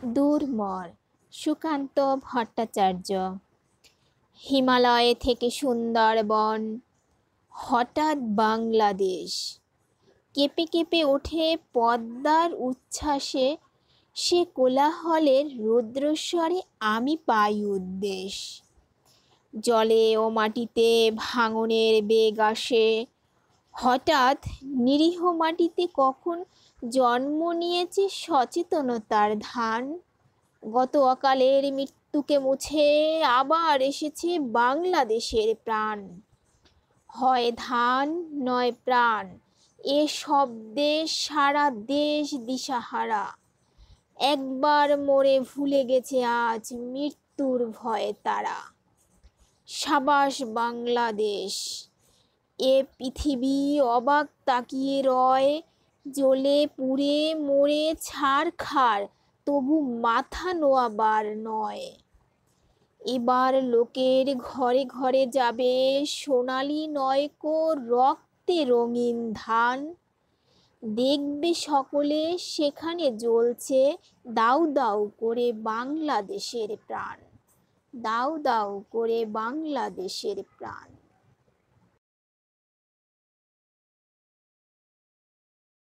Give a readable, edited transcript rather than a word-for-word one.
দূরমর সুকান্ত ভট্টাচার্য। হিমালয় থেকে সুন্দরবন, হঠাৎ বাংলাদেশ, কেঁপে কেঁপে ওঠে পদ্মার উচ্ছ্বাসে, সে কোলাহলের রুদ্রস্বরে আমি পাই উদ্দেশ। জলে ও মাটিতে ভাঙনের বেগ আসে, হঠাৎ নিরীহ মাটিতে কখন জন্ম নিয়েছে সচেতনতার ধান। গত অকালের মৃত্যুকে মুছে আবার এসেছে বাংলাদেশের প্রাণ। হয় ধান নয় প্রাণ, এ শব্দে সারা দেশ দিশাহারা। একবার মরে ভুলে গেছে আজ মৃত্যুর ভয়ে তারা। সাবাস বাংলাদেশ, এ পৃথিবী অবাক তাকিয়ে রয়, জ্বলে পুড়ে মরে ছারখার, তবু মাথা নোয়াবার নয়। এবার লোকের ঘরে ঘরে যাবে সোনালি নয়কো রক্তে রঙিন ধান। দেখবে সকলে সেখানে জ্বলছে দাউ দাউ করে বাংলাদেশের প্রাণ, দাউ দাউ করে বাংলাদেশের প্রাণ।